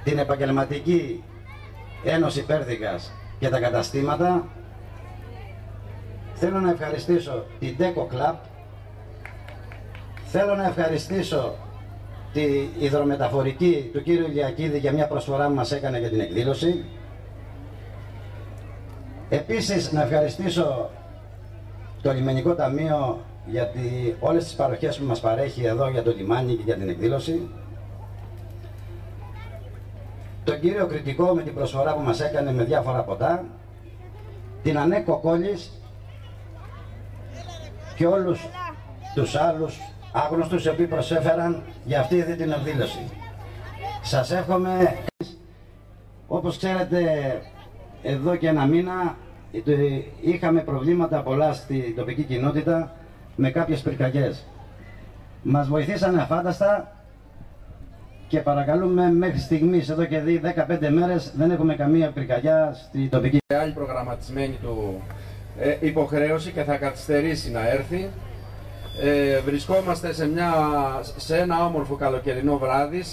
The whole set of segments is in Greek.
την Επαγγελματική Ένωση Πέρθικας και τα καταστήματα. Θέλω να ευχαριστήσω την Deco Club. Θέλω να ευχαριστήσω τη υδρομεταφορική του κύριου Ηλιακίδη για μια προσφορά που μας έκανε για την εκδήλωση. Επίσης να ευχαριστήσω το Λιμενικό Ταμείο για όλες τις παροχές που μας παρέχει εδώ για το λιμάνι και για την εκδήλωση. Τον κύριο Κριτικό με την προσφορά που μας έκανε με διάφορα ποτά. Την Ανέκο Κόλλης και όλους τους άλλους άγνωστους οι οποίοι προσέφεραν για αυτή την εκδήλωση. Σας εύχομαι. Όπως ξέρετε, εδώ και ένα μήνα είχαμε προβλήματα πολλά στην τοπική κοινότητα με κάποιες πυρκαγιές. Μας βοηθήσανε αφάνταστα και παρακαλούμε, μέχρι στιγμής εδώ και 15 μέρες δεν έχουμε καμία πυρκαγιά στην τοπική. Άλλη προγραμματισμένη του υποχρέωση και θα καθυστερήσει να έρθει. Βρισκόμαστε σε ένα όμορφο καλοκαιρινό βράδυ,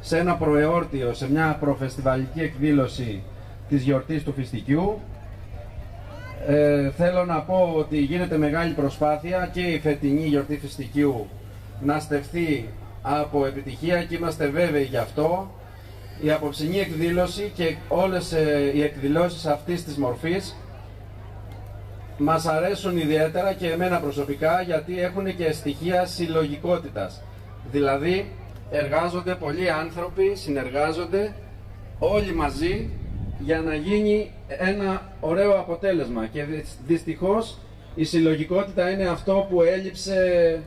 σε ένα προεόρτιο, σε μια προφεστιβαλική εκδήλωση της γιορτής του Φιστικιού. Θέλω να πω ότι γίνεται μεγάλη προσπάθεια και η φετινή γιορτή Φιστικιού να στεφθεί από επιτυχία και είμαστε βέβαιοι γι' αυτό. Η απόψινή εκδήλωση και όλες οι εκδηλώσεις αυτής της μορφής μας αρέσουν ιδιαίτερα και εμένα προσωπικά, γιατί έχουν και στοιχεία συλλογικότητας. Δηλαδή εργάζονται πολλοί άνθρωποι, συνεργάζονται όλοι μαζί για να γίνει ένα ωραίο αποτέλεσμα και δυστυχώς η συλλογικότητα είναι αυτό που έλειψε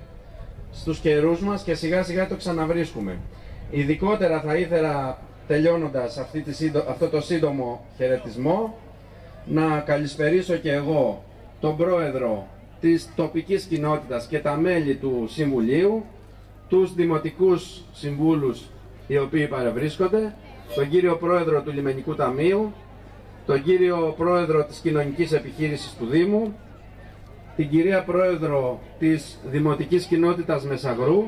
στους καιρούς μας και σιγά σιγά το ξαναβρίσκουμε. Ειδικότερα θα ήθελα, τελειώνοντας αυτό το σύντομο χαιρετισμό, να καλησπερίσω και εγώ τον πρόεδρο της τοπικής κοινότητας και τα μέλη του Συμβουλίου, τους δημοτικούς συμβούλους οι οποίοι παρευρίσκονται, τον κύριο πρόεδρο του Λιμενικού Ταμείου, τον κύριο πρόεδρο της κοινωνικής επιχείρησης του Δήμου, την κυρία πρόεδρο της δημοτικής κοινότητας Μεσαγρού,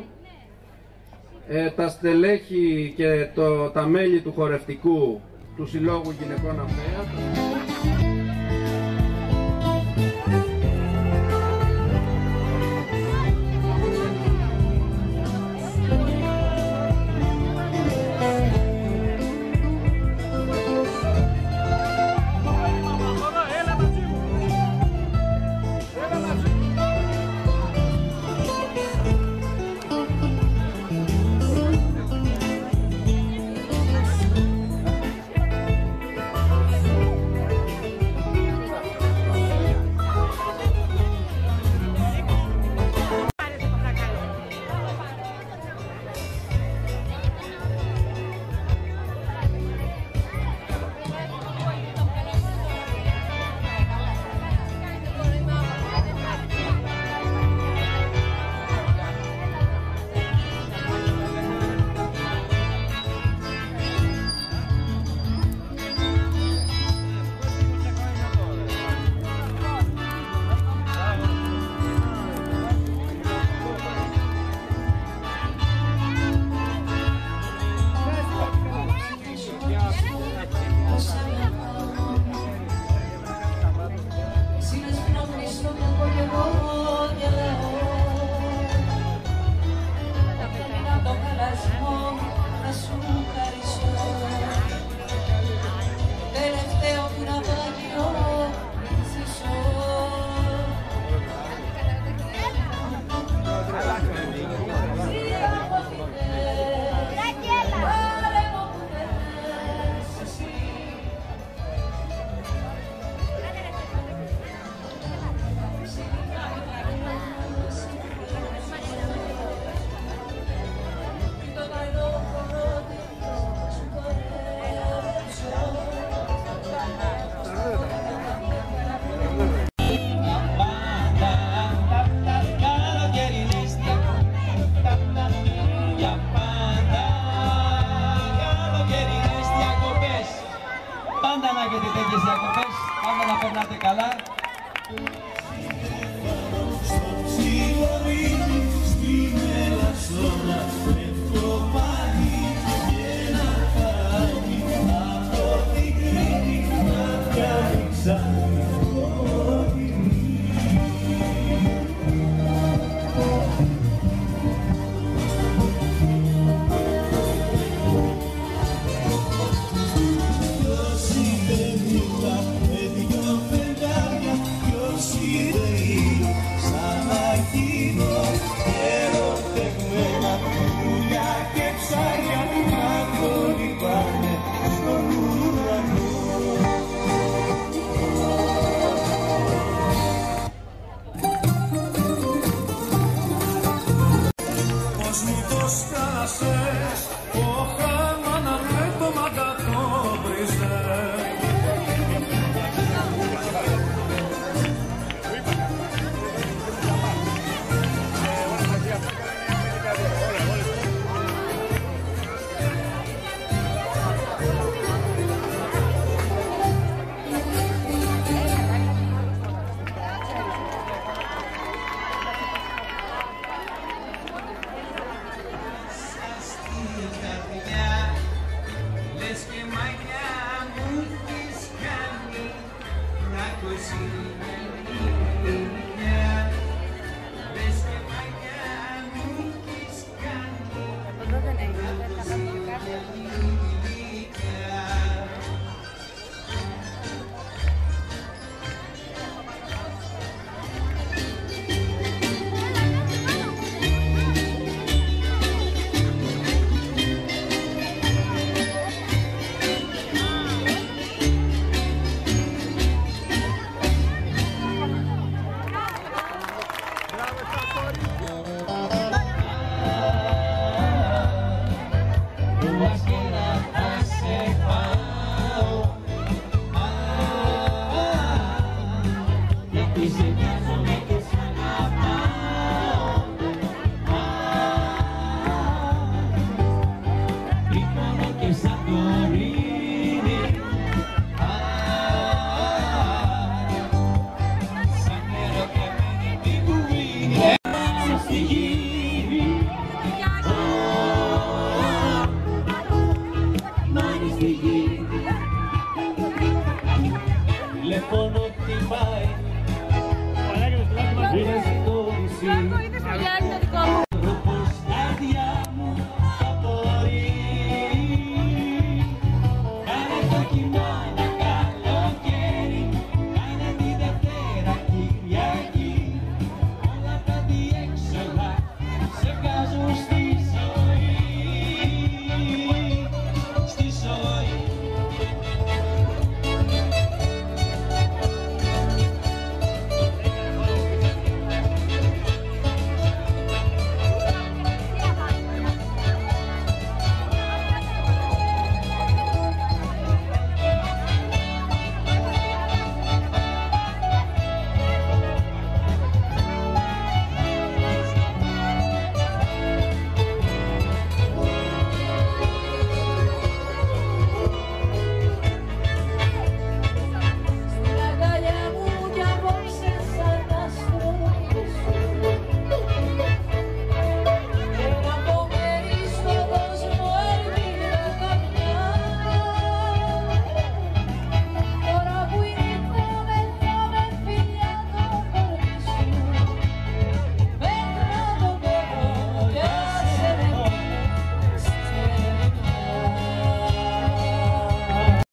τα στελέχη και τα μέλη του χορευτικού του Συλλόγου Γυναικών Αμαία. Στην Ελασσόνα με το πάλι Καρδιά